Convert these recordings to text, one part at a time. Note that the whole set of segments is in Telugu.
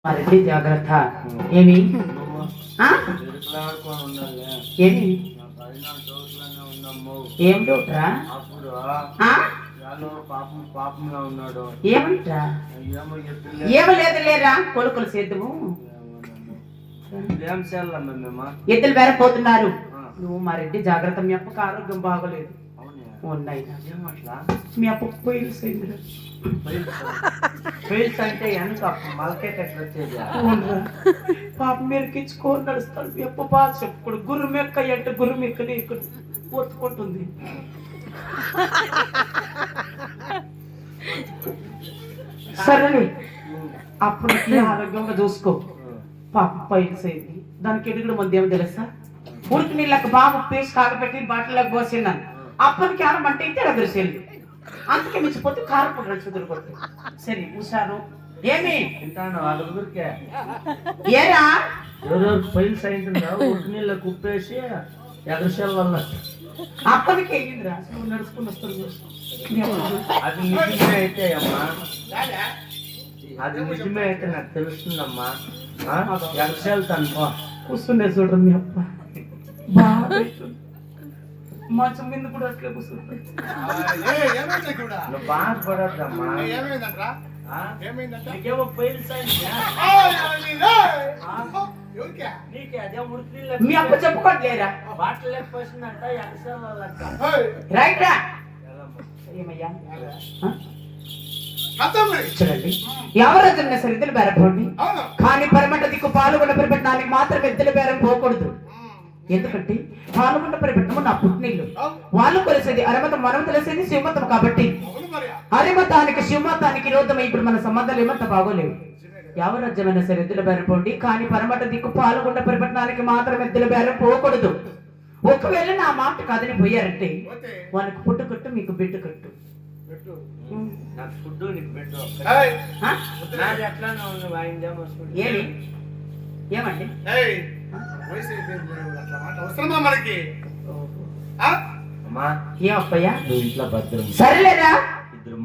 మరిది జాగ్రత్త. ఏమి ఏమి ఏం డౌట్రా? ఏమంటరా? ఏమో లేదు లేరా కొడుకులు సేద్యము ఎద్దులు బేరపోతున్నారు. నువ్వు మా రెడ్డి జాగ్రత్త. మీ అప్పకి ఆరోగ్యం బాగోలేదు. ఉన్నాయి మీ అప్ప పొయిల్స్ అంటే ఎంత మలకేట వచ్చేది పాప మెరికించుకొని నడుస్తాడు. మీ అప్ప బాగా చెప్పుడు గుర్రుమెక్క అంటే గుర్రుమెక్కని ఇక్కడ ఒత్తుకుంటుంది. సరే అప్పటికి ఆరోగ్యంగా చూసుకో. పాప పైల్స్ అయింది. దానికి ఎదుగుడు మంది ఏమో తెలుసా? ఉడికి నీళ్ళకి బాబు పీస్ కాగపెట్టి బాటిల్లోకి పోసిన్నాను. అప్పటికి ఆరమంటే అయితే అదృశ్యం. అందుకే మించిపోతే కారపూడ రుచి. సరే హుషారు. ఏమి తింటాను వాళ్ళ ఊరికే ఏరా ఎవరెవరు పైల్స్ అయింటుందా ఉడికి నీళ్ళకి ఉప్పేసి ఎగరశాల వల్ల అప్పటికి అయ్యిందిరా. నువ్వు నడుచుకుని వస్తుంది. అది నిజమే అయితే అమ్మా, అది నిజమే అయితే నాకు తెలుస్తుందమ్మా. ఎగరశాల తనుకో కూర్చుండే చూడరు మీ అప్ప బాగా మంచం మీద కూడా అట్లే కూర్చుంటాయి. నువ్వు బాధపడద్దమ్మా. నీకేమో పైల్స్ నీకే అదే ఉడికి నీళ్ళకి మీ అప్ప చెప్పుకోవట్లేరా? బాటిల్ లేకపోయిందంట ఎగరశాల వాళ్ళంట. రైట్ రా. ఏమయ్యా చూడండి, ఎవరైనా సరే ఇద్దరు బేరపోండి. కానీ పరమట దిక్కు పాల్గొన్న పరిపెట్టడానికి మాత్రం ఇద్దరు బేరం పోకూడదు. ఎందుకంటే పాల్గొన్న పరిపెట్టము నా పుట్టినిల్లు. వాళ్ళు కొలిసేది అరమతం, మనం తెలిసేది శివమతం. కాబట్టి అరిమతానికి శివమతానికి విరోధం. ఇప్పుడు మన సంబంధాలు ఏమంత బాగోలేవు. ఎవరు రాజ్యమైనా సరే ఎద్దుల బేరం పోండి. కానీ పరమట దిక్కు పాల్గొన్న పరిపెట్టడానికి మాత్రం ఎద్దుల బేరం పోకూడదు. ఒకవేళ నా మాట కాదని పోయారంటే వాళ్ళకి పుట్టు కట్టు, మీకు బిడ్డు కట్టు. నాకు ఫుడ్ నీకు పెట్టు. నాది ఎట్లానే ఉంది వాయిందేమో. ఏమి ఏమండి అమ్మా ఏ అప్పయ్యా నువ్వు ఇంట్లో భద్రం. సరేలేరా. ఇద్దరు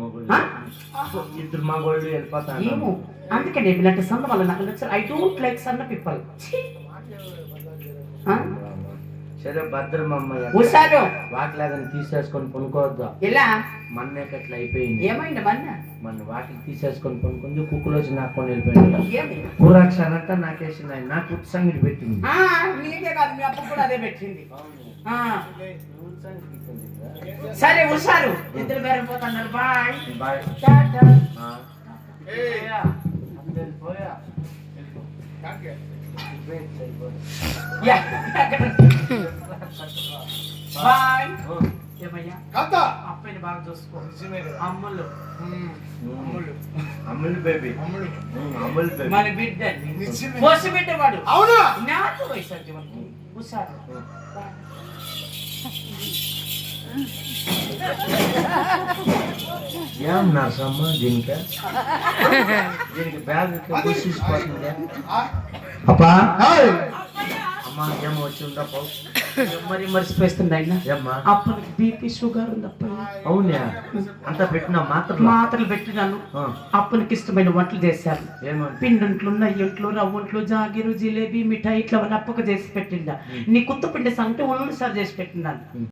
మగోళ్ళు వెళ్ళిపోతాను. ఏమో అందుకే నేను ఇలాంటి సన్న వల్ల నాకు నచ్చరు. ఐ డోంట్ లైక్ సన్న పీపుల్. సరే భద్రం అమ్మ. హుషారు. వాటిలాగని తీసేసుకొని కొనుక్కోవద్దు. ఎలా మన్నేకట్లా అయిపోయింది. ఏమైంది మన వాటికి తీసేసుకొని కొనుక్కుంది. కుక్కలు వచ్చి నాకు వెళ్ళిపోయింది. ఏమి కూరాక్షణ అంతా నాకేసింది. ఆయన నాకు ఉత్త సంగతి పెట్టింది. నీకే కాదు మీ అప్ప కూడా అదే పెట్టింది. సరే హుషారు. ఇద్దరు బేరం పోతున్నారు. Bye bye. బాయ్. ఏమయ్యా అప్పని బాగా చూసుకో. అమ్ములు అమ్ములు బేబీ మన బిడ్డ పోసి బిడ్డవాడు. అవునా నాకు వయసు హుషారు. ఏం నర్సమ్మ దీనికి బ్యాగ్ తీసిపోతుంది. అప్పా అమ్మా ఏమో వచ్చి ఉండప్ప మరి మర్చిపోతుంది. ఆయన అప్పటికి బీపీ షుగర్ ఉంది. అప్ప అవునా అంతా పెట్టినా మాత్రలు పెట్టినాను. అప్పనికి ఇష్టమైన వంటలు చేశారు. పిండుంట్లు, నెయ్యింట్లు, రవ్వంట్లు, జాగిరు, జిలేబీ, మిఠాయి ఇట్లా అప్పకు చేసి పెట్టిందా. నీ కుత్త పిండి సంగతి ఒళ్ళు సార్ చేసి పెట్టినాను.